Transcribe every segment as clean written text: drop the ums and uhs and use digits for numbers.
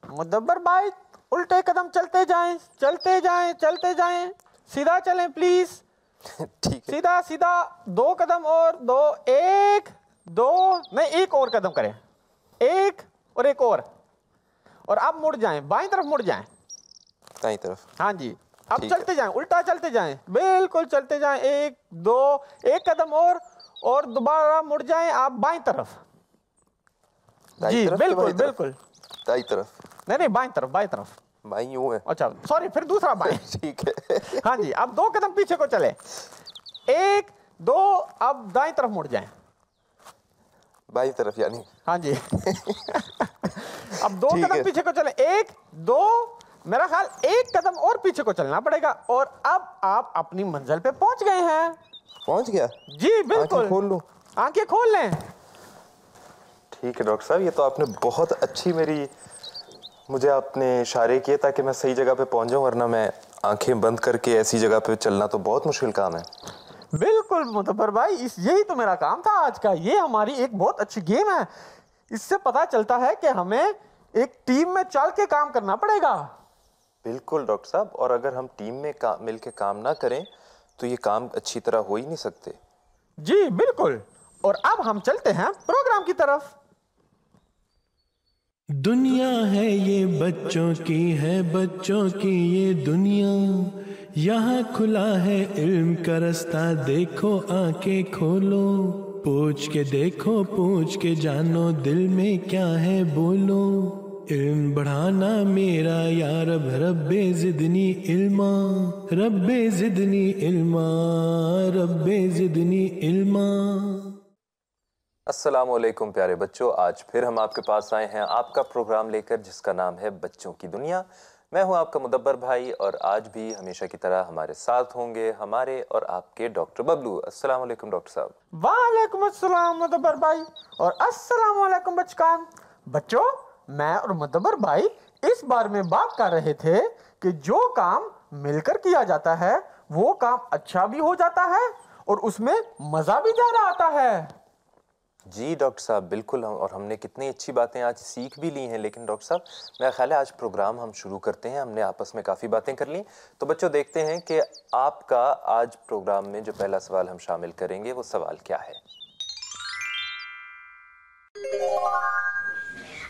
مدبر بھائی الٹے قدم چلتے جائیں چلتے جائیں چلتے جائیں. سیدھا چلیں پلیز. ٹھیک ہے. سیدھا سیدھا 2 قدم اور 2 1 2 نہیں 1 اور قدم کریں. 1 اور 1 اور اب مڑ جائیں بائیں طرف مڑ جائیں. دائیں طرف. ہاں جی اب ٹھیک چلتے ہے. جائیں الٹا چلتے جائیں بالکل چلتے جائیں 1 2 1 قدم اور دوبارہ مڑ جائیں آپ بائیں طرف. دائیں جی طرف کہ بالکل بائیں طرف؟ بالکل. دائیں طرف. نہیں بائیں طرف بائیں طرف. بائیں یوں ہے. اچھا سوری پھر دوسرا بائیں. ٹھیک ہے. ہاں جی اب 2 قدم پیچھے کو چلے 1 2 اب دائیں طرف مڑ جائیں. بائیں طرف یعنی. ہاں جی اب 2 ٹھیک قدم ہے. پیچھے کو چلیں 1 2 میرا خیال 1 قدم اور پیچھے کو چلنا پڑے گا اور اب آپ اپنی منزل پہ پہنچ گئے ہیں. پہنچ گیا. جی بالکل. آنکھیں کھول لوں؟ آنکھیں کھول لیں. ٹھیک ہے ڈاکٹر صاحب یہ تو آپ نے بہت اچھی مجھے آپ نے اشارے کیے تاکہ میں صحیح جگہ پہ پہنچ جاؤں ورنہ میں آنکھیں بند کر کے ایسی جگہ پہ چلنا تو بہت مشکل کام ہے. بالکل مدبر بھائی یہی تو میرا کام تھا آج کا. یہ ہماری ایک بہت اچھی گیم ہے. اس سے پتا چلتا ہے کہ ہمیں ایک ٹیم میں چل کے کام کرنا پڑے گا. بالکل ڈاکٹر صاحب اور اگر ہم ٹیم میں مل کے کام نہ کریں تو یہ کام اچھی طرح ہو ہی نہیں سکتے. جی بالکل. اور اب ہم چلتے ہیں پروگرام کی طرف. دنیا ہے یہ بچوں کی ہے بچوں کی یہ دنیا یہاں کھلا ہے علم کا رستہ دیکھو آنکھیں کھولو پوچھ کے دیکھو پوچھ کے جانو دل میں کیا ہے بولو علم بڑھانا میرا یا رب رب زدنی علما رب زدنی علما رب زدنی علما. السلام علیکم پیارے بچوں. آج پھر ہم آپ کے پاس آئے ہیں آپ کا پروگرام لے کر جس کا نام ہے بچوں کی دنیا. میں ہوں آپ کا مدبر بھائی اور آج بھی ہمیشہ کی طرح ہمارے ساتھ ہوں گے ہمارے اور آپ کے ڈاکٹر ببلو. السلام علیکم ڈاکٹر صاحب. وعلیکم السلام مدبر بھائی اور السلام علیکم بچکان. بچوں میں اور مدبر بھائی اس بارے میں بات کر رہے تھے کہ جو کام مل کر کیا جاتا ہے وہ کام اچھا بھی ہو جاتا ہے اور اس میں مزہ بھی زیادہ آتا ہے. جی ڈاکٹر صاحب بالکل. اور ہم نے کتنی اچھی باتیں آج سیکھ بھی لی ہیں لیکن ڈاکٹر صاحب میرا خیال ہے آج پروگرام ہم شروع کرتے ہیں. ہم نے آپس میں کافی باتیں کر لیں تو بچوں دیکھتے ہیں کہ آپ کا آج پروگرام میں جو پہلا سوال ہم شامل کریں گے وہ سوال کیا ہے.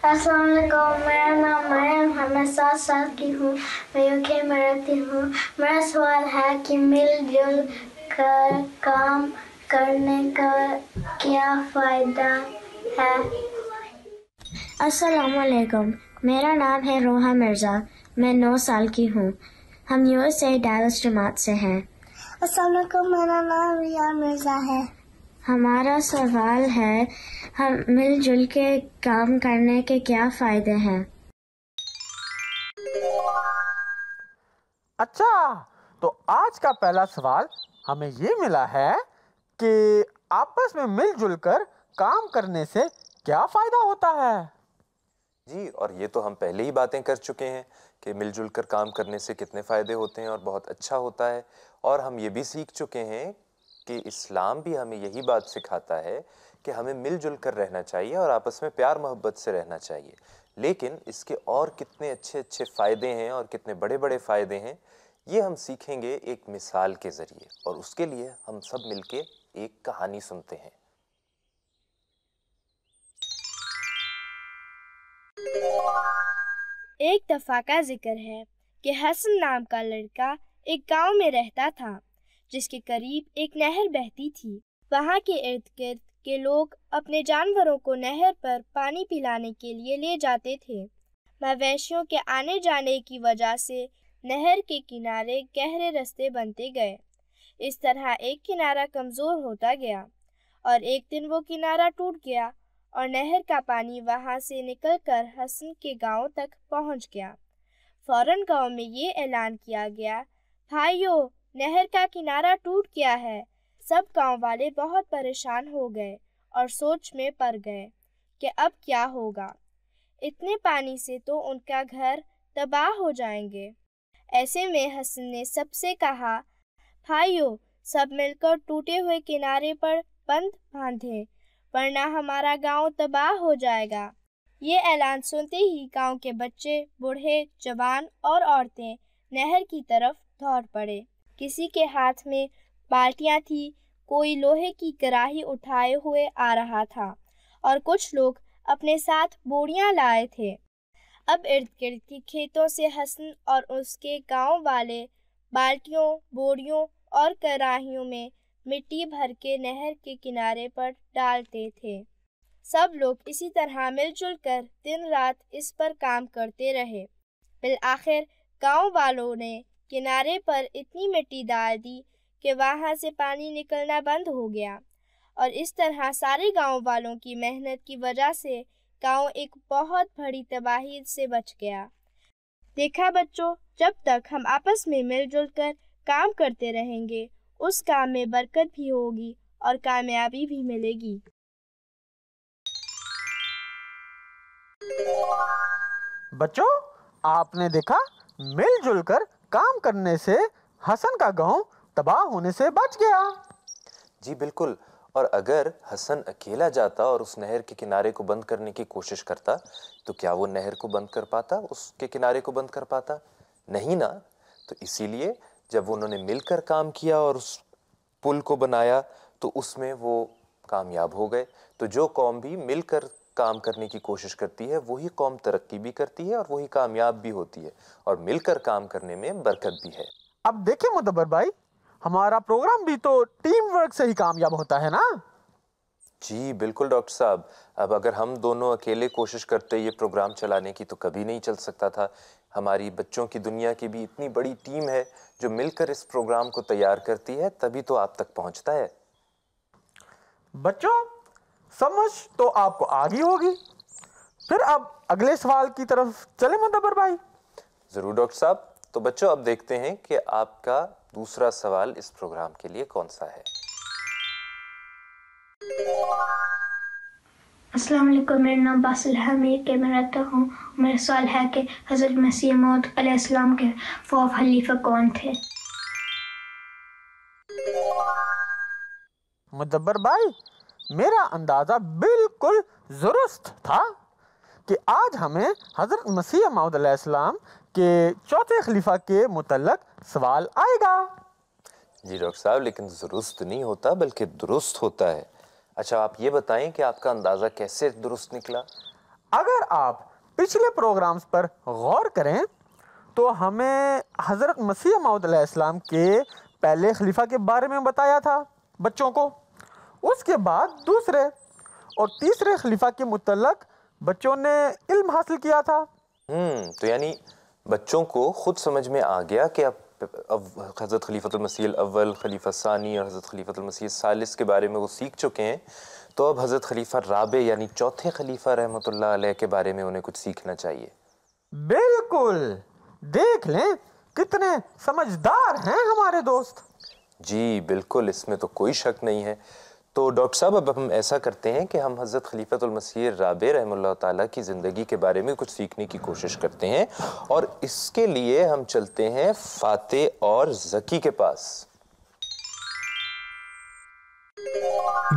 السلام علیکم. میرا نام مریم ہے. میں 7 سال کی ہوں. میں UK میں رہتی ہوں. میرا سوال ہے کہ مل جل کر کام کرنے کا کیا فائدہ ہے. السلام علیکم. میرا نام ہے روحا مرزا. میں 9 سال کی ہوں. ہم USA ڈیلس جماعت سے ہیں. السلام علیکم. میرا نام ریا مرزا ہے. ہمارا سوال ہے ہم مل جل کے کام کرنے کے کیا فائدے ہیں. اچھا تو آج کا پہلا سوال ہمیں یہ ملا ہے کہ آپس میں مل جل کر کام کرنے سے کیا فائدہ ہوتا ہے. جی اور یہ تو ہم پہلے ہی باتیں کر چکے ہیں کہ مل جل کر کام کرنے سے کتنے فائدے ہوتے ہیں اور بہت اچھا ہوتا ہے. اور ہم یہ بھی سیکھ چکے ہیں کہ اسلام بھی ہمیں یہی بات سکھاتا ہے کہ ہمیں مل جل کر رہنا چاہیے اور آپس میں پیار محبت سے رہنا چاہیے. لیکن اس کے اور کتنے اچھے اچھے فائدے ہیں اور کتنے بڑے بڑے فائدے ہیں یہ ہم سیکھیں گے ایک مثال کے ذریعے. اور اس کے لیے ہم سب مل کے ایک کہانی سنتے ہیں. ایک دفعہ کا ذکر ہے کہ حسن نام کا لڑکا ایک گاؤں میں رہتا تھا جس کے قریب ایک نہر بہتی تھی. وہاں کے ارد گرد کے لوگ اپنے جانوروں کو نہر پر پانی پلانے کے لیے لے جاتے تھے. مویشیوں کے آنے جانے کی وجہ سے نہر کے کنارے گہرے رستے بنتے گئے. اس طرح ایک کنارہ کمزور ہوتا گیا اور ایک دن وہ کنارہ ٹوٹ گیا اور نہر کا پانی وہاں سے نکل کر حسن کے گاؤں تک پہنچ گیا. فوراً گاؤں میں یہ اعلان کیا گیا بھائیو نہر کا کنارہ ٹوٹ گیا ہے. سب گاؤں والے بہت پریشان ہو گئے اور سوچ میں پڑ گئے کہ اب کیا ہوگا. اتنے پانی سے تو ان کا گھر تباہ ہو جائیں گے. ایسے میں حسن نے سب سے کہا بھائیو سب مل کر ٹوٹے ہوئے کنارے پر بند باندھیں ورنہ ہمارا گاؤں تباہ ہو جائے گا. یہ اعلان سنتے ہی گاؤں کے بچے، بوڑھے، جوان اور عورتیں نہر کی طرف دوڑ پڑے۔ کسی کے ہاتھ میں بالٹیاں تھیں، کوئی لوہے کی کراہی اٹھائے ہوئے آ رہا تھا اور کچھ لوگ اپنے ساتھ بوریاں لائے تھے۔ اب ارد گرد کے کھیتوں سے حسن اور اس کے گاؤں والے بالٹیوں، بوریوں اور کراہیوں میں مٹی بھر کے نہر کے کنارے پر ڈالتے تھے۔ سب لوگ اسی طرح مل جل کر دن رات اس پر کام کرتے رہے۔ بالآخر گاؤں والوں نے کنارے پر اتنی مٹی ڈال دی کہ وہاں سے پانی نکلنا بند ہو گیا، اور اس طرح سارے گاؤں والوں کی محنت کی وجہ سے گاؤں ایک بہت بڑی تباہی سے بچ گیا۔ دیکھا بچوں، جب تک ہم آپس میں مل جل کر کام کرتے رہیں گے، اس کام میں برکت بھی ہوگی اور کامیابی بھی ملے گی۔ بچوں، آپ نے دیکھا مل جل کر کام کرنے سے حسن کا گاؤں تباہ ہونے سے بچ گیا۔ جی بالکل، اور اگر حسن اکیلا جاتا اور اس نہر کے کنارے کو بند کرنے کی کوشش کرتا تو کیا وہ نہر کو بند کر پاتا، اس کے کنارے کو بند کر پاتا؟ نہیں نا۔ تو اسی لیے جب انہوں نے مل کر کام کیا اور اس پل کو بنایا تو اس میں وہ کامیاب ہو گئے۔ تو جو قوم بھی مل کر کام کرنے کی کوشش کرتی ہے وہی قوم ترقی بھی کرتی ہے اور وہی کامیاب بھی ہوتی ہے، اور مل کر کام کرنے میں برکت بھی ہے۔ اب دیکھیں مدبر بھائی، ہمارا پروگرام بھی تو ٹیم ورک سے ہی کامیاب ہوتا ہے نا؟ جی بالکل ڈاکٹر صاحب، اب اگر ہم دونوں اکیلے کوشش کرتے یہ پروگرام چلانے کی تو کبھی نہیں چل سکتا تھا۔ ہماری بچوں کی دنیا کی بھی اتنی بڑی ٹیم ہے جو مل کر اس پروگرام کو تیار کرتی ہے، تبھی تو آپ تک پہنچتا ہے۔ بچوں، سمجھ تو آپ کو آگی ہوگی۔ پھر اب اگلے سوال کی طرف چلیں مدبر بھائی۔ ضرور ڈاکٹر صاحب۔ تو بچوں اب دیکھتے ہیں کہ آپ کا دوسرا سوال اس پروگرام کے لیے کون سا ہے۔ السلام علیکم، میرا نام باسل ہے، میں کے میں رہتا ہوں۔ میرا سوال ہے کہ حضرت مسیح موعود علیہ السلام کے فوف خلیفہ کون تھے؟ مدبر بھائی، میرا اندازہ بالکل درست تھا کہ آج ہمیں حضرت مسیح موعود علیہ السلام کے چوتھے خلیفہ کے متعلق سوال آئے گا۔ جی ڈاکٹر صاحب، لیکن درست نہیں ہوتا بلکہ درست ہوتا ہے۔ اچھا آپ یہ بتائیں کہ آپ کا اندازہ کیسے درست نکلا؟ اگر آپ پچھلے پروگرامز پر غور کریں تو ہمیں حضرت مسیح موعود علیہ السلام کے پہلے خلیفہ کے بارے میں بتایا تھا بچوں کو، اس کے بعد دوسرے اور تیسرے خلیفہ کے متعلق بچوں نے علم حاصل کیا تھا۔ تو یعنی بچوں کو خود سمجھ میں آ گیا کہ اب حضرت خلیفۃ المسیح الاول، خلیفہ ثانی اور حضرت خلیفۃ المسیح الثالث کے بارے میں وہ سیکھ چکے ہیں، تو اب حضرت خلیفہ رابع یعنی چوتھے خلیفہ رحمۃ اللہ علیہ کے بارے میں انہیں کچھ سیکھنا چاہیے۔ بالکل، دیکھ لیں کتنے سمجھدار ہیں ہمارے دوست۔ جی بالکل، اس میں تو کوئی شک نہیں ہے۔ تو ڈاکٹر صاحب اب ہم ایسا کرتے ہیں کہ ہم حضرت خلیفۃ المسیح رابع رحمہ اللہ تعالیٰ کی زندگی کے بارے میں کچھ سیکھنے کی کوشش کرتے ہیں، اور اس کے لیے ہم چلتے ہیں فاتح اور ذکی کے پاس۔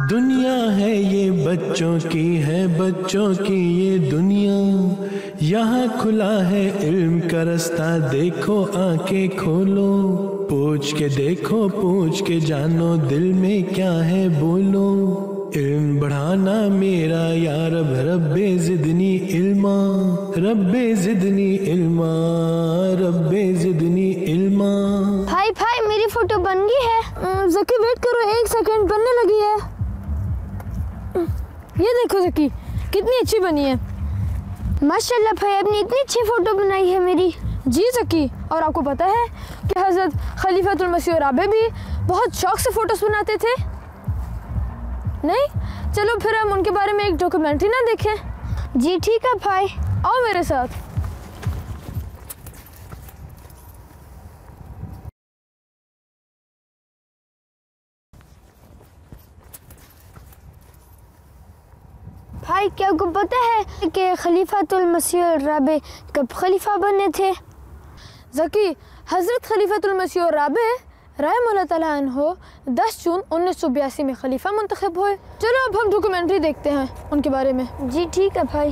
دنیا ہے یہ بچوں کی ہے، بچوں کی یہ دنیا، یہاں کھلا ہے علم کا رستہ، دیکھو آنکھیں کھولو، پوچھ کے دیکھو، پوچھ کے جانو، دل میں کیا ہے بولو، علم بڑھانا میرا یا رب، رب زدنی علما، رب زدنی علما، رب زدنی علما۔ بھائی میری فوٹو بن گئی ہے۔ ذکی ویٹ کرو، 1 سیکنڈ بننے لگی ہے۔ یہ دیکھو ذکی کتنی اچھی بنی ہے۔ ماشاءاللہ بھائی، آپ نے اتنی اچھی فوٹو بنائی ہے میری۔ جی ذکی، اور آپ کو پتہ ہے کہ حضرت خلیفۃ المسیح رابع بھی بہت شوق سے فوٹوز بناتے تھے؟ نہیں؟ چلو پھر ہم ان کے بارے میں ایک ڈاکیومنٹری نہ دیکھیں؟ جی ٹھیک ہے بھائی، آؤ میرے ساتھ۔ بھائی کیا آپ کو پتہ ہے کہ خلیفۃ المسیح الرابع کب خلیفہ بنے تھے؟ ذکی، حضرت خلیفۃ المسیح الرابع رحمہ اللہ تعالیٰ عنہ 10 جون 1982 میں خلیفہ منتخب ہوئے۔ چلو اب ہم ڈاکیومنٹری دیکھتے ہیں ان کے بارے میں۔ جی ٹھیک ہے بھائی۔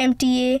MTA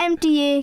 MTA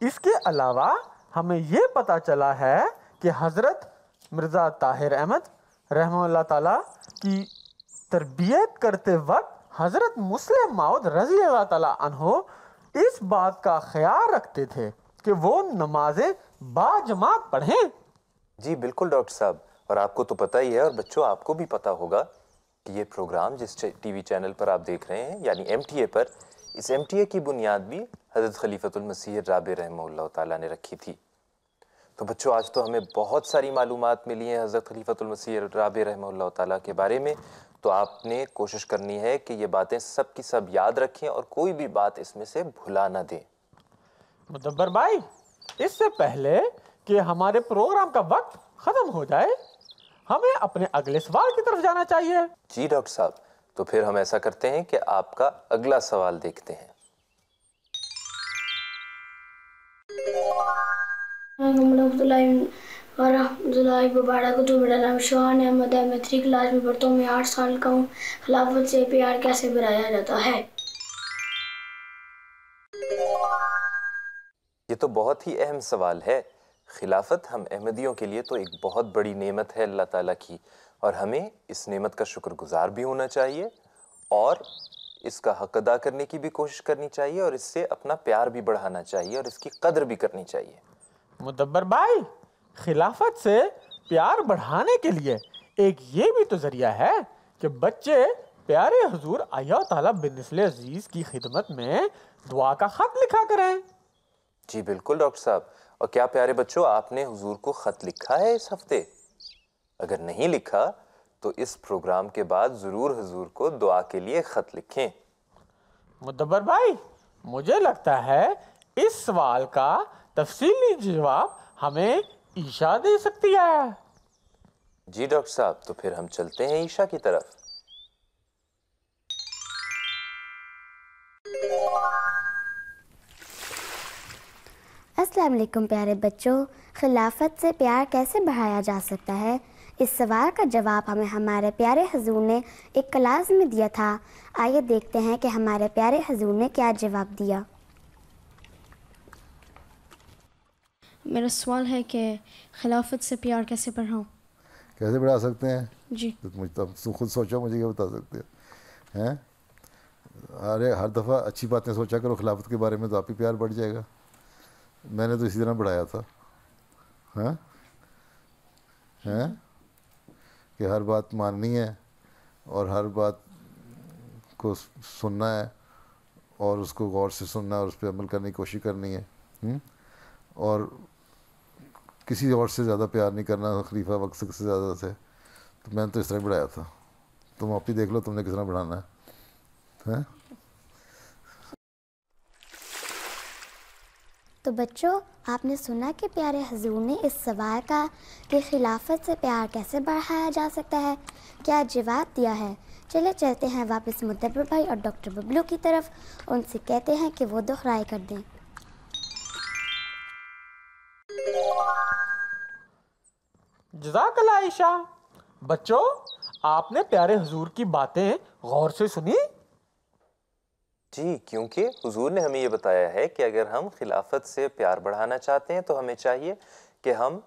اس کے علاوہ ہمیں یہ پتہ چلا ہے کہ حضرت مرزا طاہر احمد رحمہ اللہ تعالیٰ کی تربیت کرتے وقت حضرت مسلم موعود رضی اللہ تعالیٰ عنہ اس بات کا خیال رکھتے تھے کہ وہ نمازیں با جماعت پڑھیں. جی بالکل ڈاکٹر صاحب، اور آپ کو تو پتہ ہی ہے، اور بچوں آپ کو بھی پتہ ہوگا کہ یہ پروگرام جس ٹی وی چینل پر آپ دیکھ رہے ہیں یعنی MTA پر، اس MTA کی بنیاد بھی حضرت خلیفۃ المسیح الرابع رحمہ اللہ تعالیٰ نے رکھی تھی. تو بچوں آج تو ہمیں بہت ساری معلومات ملی ہیں حضرت خلیفۃ المسیح الرابع رحمہ اللہ تعالیٰ کے بارے میں. تو آپ نے کوشش کرنی ہے کہ یہ باتیں سب کی سب یاد رکھیں اور کوئی بھی بات اس میں سے بھلا نہ دیں. مدبر بھائی، اس سے پہلے کہ ہمارے پروگرام کا وقت ختم ہو جائے ہمیں اپنے اگلے سوال کی طرف جانا چاہیے. جی ڈاکٹر صاحب، تو پھر ہم ایسا کرتے ہیں کہ آپ کا اگلا سوال دیکھتے ہیں. ورحمۃ اللہ وبرکاتہ. میرا نام شوہان احمد ہے، میں 3 کلاس میں پڑھتا ہوں، میں 8 سال کا ہوں. خلافت سے پیار کیسے بڑھایا جاتا ہے؟ یہ تو بہت ہی اہم سوال ہے. خلافت ہم احمدیوں کے لیے تو ایک بہت بڑی نعمت ہے اللہ تعالیٰ کی، اور ہمیں اس نعمت کا شکر گزار بھی ہونا چاہیے اور اس کا حق ادا کرنے کی بھی کوشش کرنی چاہیے اور اس سے اپنا پیار بھی بڑھانا چاہیے اور اس کی قدر بھی کرنی چاہیے. مدبر بھائی، خلافت سے پیار بڑھانے کے لیے ایک یہ بھی تو ذریعہ ہے کہ بچے پیارے حضور آیا تعالیٰ بنسل عزیز کی خدمت میں دعا کا خط لکھا کریں. جی بالکل ڈاکٹر صاحب. اور کیا پیارے بچوں آپ نے حضور کو خط لکھا ہے اس ہفتے؟ اگر نہیں لکھا تو اس پروگرام کے بعد ضرور حضور کو دعا کے لیے خط لکھیں. مدبر بھائی، مجھے لگتا ہے اس سوال کا تفصیلی جواب ہمیں عشاء دے سکتی ہے. جی ڈاکٹر صاحب، تو پھر ہم چلتے ہیں عشاء کی طرف. السلام علیکم پیارے بچوں. خلافت سے پیار کیسے بڑھایا جا سکتا ہے؟ اس سوال کا جواب ہمیں ہمارے پیارے حضور نے ایک کلاس میں دیا تھا. آئیے دیکھتے ہیں کہ ہمارے پیارے حضور نے کیا جواب دیا. میرا سوال ہے کہ خلافت سے پیار کیسے بڑھاؤں؟ کیسے بڑھا سکتے ہیں؟ جی تم خود سوچو، مجھے کیا بتا سکتے ہیں؟ ارے ہر دفعہ اچھی باتیں سوچا کرو خلافت کے بارے میں تو آپ ہی پیار بڑھ جائے گا. میں نے تو اسی طرح بڑھایا تھا کہ ہر بات ماننی ہے اور ہر بات کو سننا ہے اور اس کو غور سے سننا ہے اور اس پہ عمل کرنے کی کوشش کرنی ہے اور کسی اور سے زیادہ پیار نہیں کرنا خلیفہ وقت سے زیادہ سے. تو میں نے تو اس طرح بڑھایا تھا. تم آپ ہی دیکھ لو تم نے کس طرح بڑھانا ہے. تو بچوں، آپ نے سنا کہ پیارے حضور نے اس سوال کا کہ خلافت سے پیار کیسے بڑھایا جا سکتا ہے کیا جواب دیا ہے. چلے چلتے ہیں واپس مدبر بھائی اور ڈاکٹر ببلو کی طرف. ان سے کہتے ہیں کہ وہ دہرائی کر دیں. جزاک اللہ عائشہ. بچوں، آپ نے پیارے حضور کی باتیں غور سے سنی؟ جی، کیونکہ حضور نے ہمیں یہ بتایا ہے کہ اگر ہم خلافت سے پیار بڑھانا چاہتے ہیں تو ہمیں چاہیے کہ ہم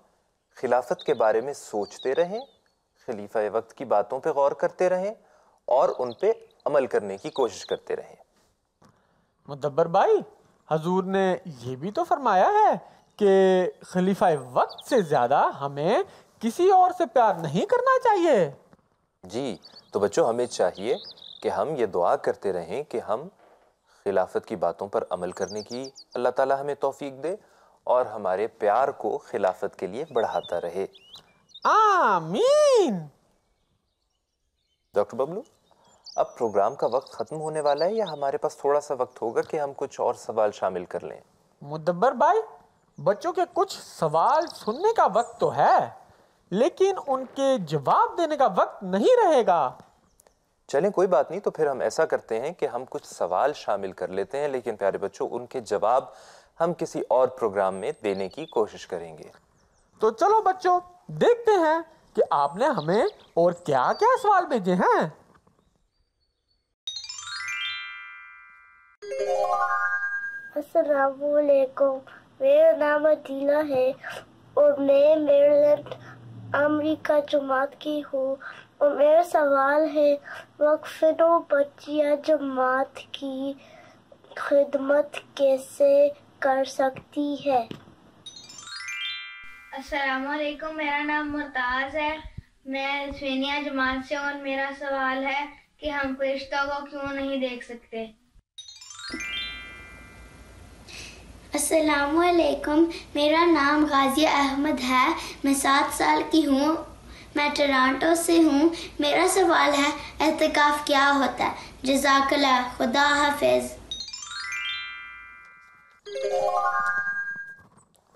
خلافت کے بارے میں سوچتے رہیں، خلیفہ وقت کی باتوں پہ غور کرتے رہیں اور ان پہ عمل کرنے کی کوشش کرتے رہیں. مدبر بھائی، حضور نے یہ بھی تو فرمایا ہے کہ خلیفہ وقت سے زیادہ ہمیں کسی اور سے پیار نہیں کرنا چاہیے. جی، تو بچوں ہمیں چاہیے کہ ہم یہ دعا کرتے رہیں کہ ہم خلافت کی باتوں پر عمل کرنے کی اللہ تعالیٰ ہمیں توفیق دے اور ہمارے پیار کو خلافت کے لیے بڑھاتا رہے. آمین. ڈاکٹر ببلو، اب پروگرام کا وقت ختم ہونے والا ہے یا ہمارے پاس تھوڑا سا وقت ہوگا کہ ہم کچھ اور سوال شامل کر لیں؟ مدبر بھائی، بچوں کے کچھ سوال سننے کا وقت تو ہے لیکن ان کے جواب دینے کا وقت نہیں رہے گا. چلیں کوئی بات نہیں، تو پھر ہم ایسا کرتے ہیں کہ ہم کچھ سوال شامل کر لیتے ہیں لیکن پیارے بچوں ان کے جواب ہم کسی اور پروگرام میں دینے کی کوشش کریں گے. تو چلو بچوں دیکھتے ہیں کہ آپ نے ہمیں اور کیا کیا سوال بھیجے ہیں. السلام علیکم. میرا نام عدیلہ ہے اور میں میریلینڈ امریکہ جماعت کی ہوں، اور میرا سوال ہے وقف و بچیاں جماعت کی خدمت کیسے کر سکتی ہے؟ السلام علیکم، میرا نام مرتاز ہے، میں سوینیا جماعت سے، اور میرا سوال ہے کہ ہم فرشتوں کو کیوں نہیں دیکھ سکتے؟ السلام علیکم، میرا نام غازی احمد ہے، میں 7 سال کی ہوں، میں ٹورانٹو سے ہوں، میرا سوال ہے اعتکاف کیا ہوتا ہے؟ جزاک اللہ، خدا حافظ۔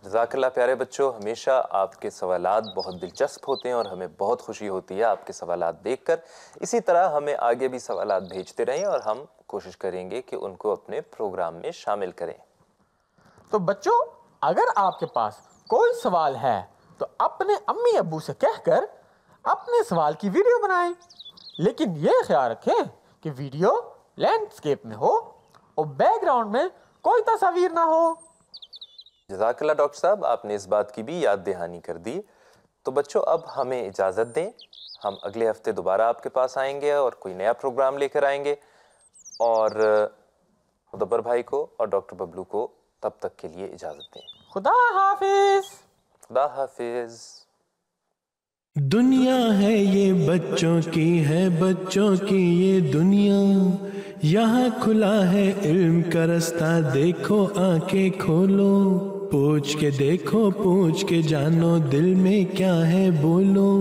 جزاک اللہ پیارے بچوں، ہمیشہ آپ کے سوالات بہت دلچسپ ہوتے ہیں اور ہمیں بہت خوشی ہوتی ہے آپ کے سوالات دیکھ کر۔ اسی طرح ہمیں آگے بھی سوالات بھیجتے رہیں اور ہم کوشش کریں گے کہ ان کو اپنے پروگرام میں شامل کریں۔ تو بچوں، اگر آپ کے پاس کوئی سوال ہے تو اپنے امی ابو سے کہہ کر اپنے سوال کی ویڈیو بنائیں، لیکن یہ خیال رکھیں کہ ویڈیو لینڈسکیپ میں ہو اور بیک گراؤنڈ میں کوئی تصاویر نہ ہو۔ جزاک اللہ ڈاکٹر صاحب، آپ نے اس بات کی بھی یاد دہانی کر دی۔ تو بچوں، اب ہمیں اجازت دیں، ہم اگلے ہفتے دوبارہ آپ کے پاس آئیں گے اور کوئی نیا پروگرام لے کر آئیں گے، اور مدبر بھائی کو اور ڈاکٹر ببلو کو تب تک کے لیے اجازت دیں۔ خدا حافظ۔ خدا حافظ۔ دنیا ہے یہ بچوں کی ہے، بچوں کی یہ دنیا، یہاں کھلا ہے علم کا رستہ، دیکھو آنکھیں کھولو، پوچھ کے دیکھو، پوچھ کے جانو، دل میں کیا ہے بولو،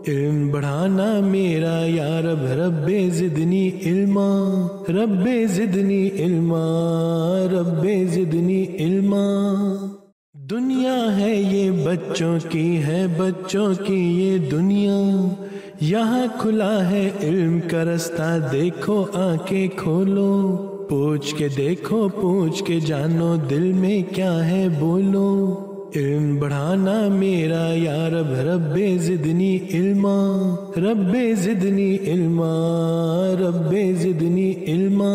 علم بڑھانا میرا یا رب، رب زدنی علما، رب زدنی علما، رب زدنی علما۔ دنیا ہے یہ بچوں کی ہے، بچوں کی یہ دنیا، یہاں کھلا ہے علم کا رستہ، دیکھو آنکھیں کھولو، پوچھ کے دیکھو، پوچھ کے جانو، دل میں کیا ہے بولو، علم بڑھانا میرا یا رب، رب زدنی علما، رب زدنی علما، رب زدنی علما۔